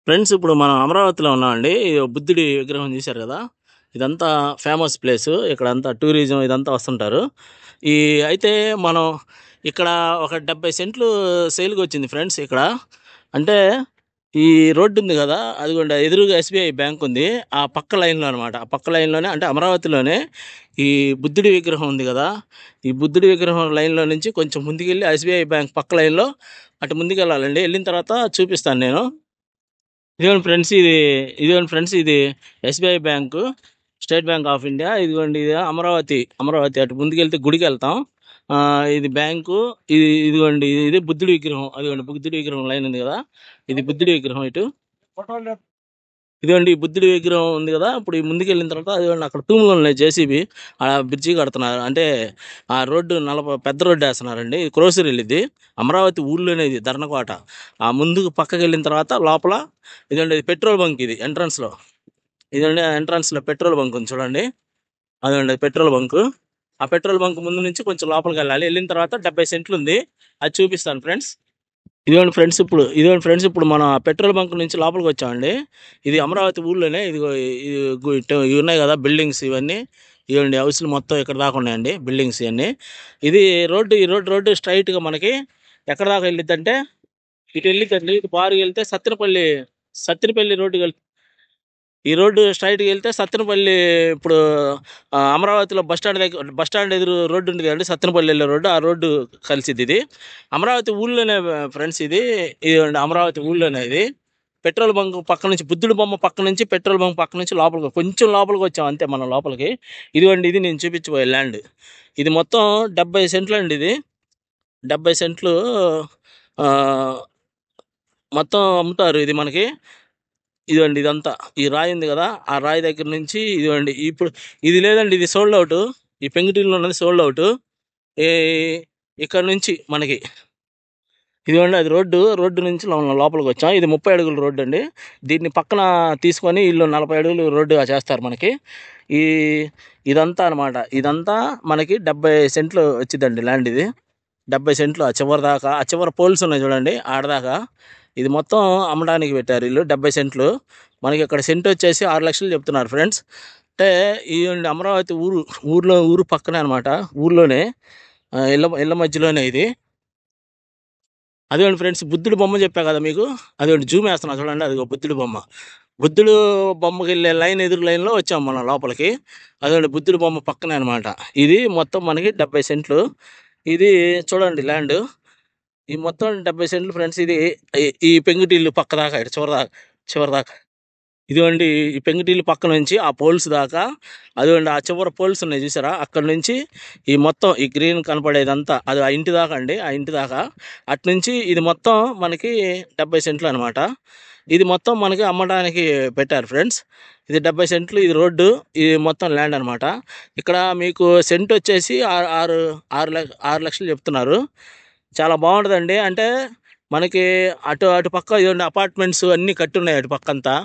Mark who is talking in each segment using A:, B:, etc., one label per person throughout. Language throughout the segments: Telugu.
A: ఫ్రెండ్స్ ఇప్పుడు మనం అమరావతిలో ఉన్నామండి. ఇది బుద్ధుడి విగ్రహం చూశారు కదా! ఇదంతా ఫేమస్ ప్లేసు. ఇక్కడంతా టూరిజం ఇదంతా వస్తుంటారు. ఈ అయితే మనం ఇక్కడ ఒక 70 సెంట్లు సేల్‌కొచ్చింది ఫ్రెండ్స్ ఇక్కడ. అంటే ఈ రోడ్డు ఉంది కదా! అదిగోండి ఎదురుగా ఎస్‌బీఐ బ్యాంక్ ఉంది. ఆ పక్క లైన్‌లో అనమాట. ఆ పక్క లైన్‌లోనే అంటే అమరావతిలోనే ఈ బుద్ధుడి విగ్రహం ఉంది కదా! ఈ బుద్ధుడి విగ్రహం లైన్‌లో నుంచి కొంచెం ముందుకెళ్ళి ఎస్‌బీఐ బ్యాంక్ పక్క లైన్‌లో అటు ముందుకెళ్ళాలండి. ఎళ్ళిన తర్వాత చూపిస్తాను నేను. ఇదిగోండి ఫ్రెండ్స్ ఇది SBI bank, state bank of India. ఇదిగోండి ఇది అమరావతి అటు ముందుకెళ్తే గుడికి వెళ్తాం. ఇది బ్యాంకు. ఇదిగోండి ఇది బుద్ధుడి విగ్రహం. అదిగోండి బుద్ధుడి విగ్రహం లైన్ ఉంది కదా! ఇది బుద్ధుడి విగ్రహం ఇటు. ఇదిగోండి ఈ బుద్ధుడి విగ్రహం ఉంది కదా! ఇప్పుడు ఈ ముందుకెళ్ళిన తర్వాత అదిగోండి అక్కడ తూములు ఉన్నాయి జేసీబీ. ఆడ బ్రిడ్జి కడుతున్నారు. అంటే ఆ రోడ్డు పెద్ద రోడ్డు వేస్తున్నారండి. ఇది క్రోసర్ వెళ్ళిద్ది. అమరావతి ఊళ్ళోనే ఇది ధర్మకోట. ఆ ముందుకు పక్కకి వెళ్ళిన తర్వాత లోపల ఇదండి ఇది పెట్రోల్ బంక్ ఇది ఎంట్రన్స్లో. ఇదండి ఎంట్రన్స్లో పెట్రోల్ బంక్ ఉంది చూడండి. అదండి పెట్రోల్ బంక్. ఆ పెట్రోల్ బంక్ ముందు నుంచి కొంచెం లోపలికి వెళ్ళాలి. వెళ్ళిన తర్వాత 70 సెంట్లు ఉంది. అది చూపిస్తాను ఫ్రెండ్స్. ఇదిగోండి ఫ్రెండ్స్ ఇప్పుడు మనం ఆ పెట్రోల్ బంక్ నుంచి లోపలికి వచ్చామండి. ఇది అమరావతి ఊళ్ళోనే. ఇదిగో ఇది ఇవి ఉన్నాయి కదా బిల్డింగ్స్ ఇవన్నీ. ఇవ్వండి హౌస్లు మొత్తం ఇక్కడ దాకా ఉన్నాయండి బిల్డింగ్స్ ఇవన్నీ. ఇది రోడ్డు స్ట్రైట్గా మనకి ఎక్కడ దాకా వెళ్ళిద్దంటే ఇటు వెళ్ళిద్దండి. ఇటు బారుగా వెళ్తే సత్తెనపల్లి రోడ్డు ఈ రోడ్డు స్ట్రైట్గా వెళ్తే సత్తెనపల్లి. ఇప్పుడు అమరావతిలో బస్ స్టాండ్ ఎదురు రోడ్డు ఉంది కదండి, సత్తెనపల్లి వెళ్ళే రోడ్డు. ఆ రోడ్డు కలిసిద్ది ఇది. అమరావతి ఊళ్ళోనే ఫ్రెండ్స్ ఇది అమరావతి ఊళ్ళోనే ఇది. పెట్రోల్ బంక్ పక్క నుంచి బుద్ధుడి బొమ్మ పక్క నుంచి పెట్రోల్ బంక్ పక్క నుంచి లోపలికి కొంచెం లోపలికి వచ్చాం అంతే మనం లోపలికి. ఇదిగోండి ఇది నేను చూపించబోయే ల్యాండ్. ఇది మొత్తం 70 సెంట్లు అండి. ఇది 70 సెంట్లు ఆ, మొత్తం అమ్ముతారు ఇది మనకి. ఇదండి ఇదంతా ఈ రాయి ఉంది కదా, ఆ రాయి దగ్గర నుంచి ఇదిగోండి ఇప్పుడు ఇది లేదండి, ఇది సోల్డ్ అవుట్. ఈ పెంకుటిల్లో ఉన్నది సోల్డ్ అవుట్. ఈ ఇక్కడ నుంచి మనకి ఇదిగోండి అది రోడ్డు నుంచి లోపలికి వచ్చాం. ఇది 30 అడుగుల రోడ్డు అండి. దీన్ని పక్కన తీసుకొని వీళ్ళు 40 అడుగులు రోడ్డుగా చేస్తారు మనకి. ఈ ఇదంతా అనమాట. ఇదంతా మనకి 70 సెంట్లు వచ్చిందండి ల్యాండ్ ఇది. 70 సెంట్లు ఆ చివరి దాకా, ఆ చివరి పోల్స్ ఉన్నాయి చూడండి ఆడదాకా. ఇది మొత్తం అమ్మడానికి పెట్టారు వీళ్ళు 70 సెంట్లు. మనకి ఇక్కడ సెంట్ వచ్చేసి 6 లక్షలు చెప్తున్నారు ఫ్రెండ్స్. అంటే ఈ అమరావతి ఊరు పక్కనే అనమాట. ఊర్లోనే ఇళ్ళ మధ్యలోనే ఇది. అదేండి ఫ్రెండ్స్ బుద్ధుడి బొమ్మ చెప్పా కదా మీకు. అదేంటి జూమ్ వేస్తున్నా చూడండి, అది బుద్ధుడి బొమ్మ. బుద్ధుడు బొమ్మకి వెళ్ళే లైన్ ఎదురు లైన్లో వచ్చాం మనం లోపలికి. అదేంటి బుద్ధుడి బొమ్మ పక్కనే అనమాట. ఇది మొత్తం మనకి 70 సెంట్లు. ఇది చూడండి ల్యాండ్. ఈ మొత్తం 70 సెంట్లు ఫ్రెండ్స్. ఇది ఈ పెంకుటిల్లు పక్క దాకా ఇటు చివరి దాకా ఇదిగోండి. ఈ పెంకుటిల్లు పక్క నుంచి ఆ పోల్స్ దాకా, అదిగోండి ఆ చివరి పోల్స్ ఉన్నాయి చూసారా, అక్కడ నుంచి ఈ మొత్తం ఈ గ్రీన్ కనపడేదంతా అది ఆ ఇంటి దాకా అండి. ఆ ఇంటి దాకా అటు నుంచి ఇది మొత్తం మనకి 70 సెంట్లు అనమాట. ఇది మొత్తం మనకి అమ్మడానికి పెట్టారు ఫ్రెండ్స్. ఇది 70 సెంట్లు. ఇది రోడ్డు, ఇది మొత్తం ల్యాండ్ అనమాట. ఇక్కడ మీకు సెంట్ వచ్చేసి 6 లక్షలు చెప్తున్నారు. చాలా బాగుంటుందండి. అంటే మనకి అటు పక్క ఇదిగోండి అపార్ట్మెంట్స్ అన్నీ కట్టున్నాయి అటు పక్కంతా.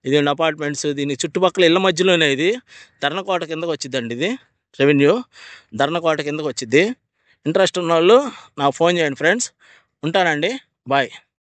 A: ఇదిగోండి అపార్ట్మెంట్స్, దీని చుట్టుపక్కల ఇళ్ళ మధ్యలోనే ఇది ధర్మకోట కిందకు వచ్చిద్దండి. ఇది రెవెన్యూ ధర్మకోట కిందకు వచ్చిద్ది. ఇంట్రెస్ట్ ఉన్న వాళ్ళు నాకు ఫోన్ చేయండి ఫ్రెండ్స్. ఉంటానండి. బాయ్.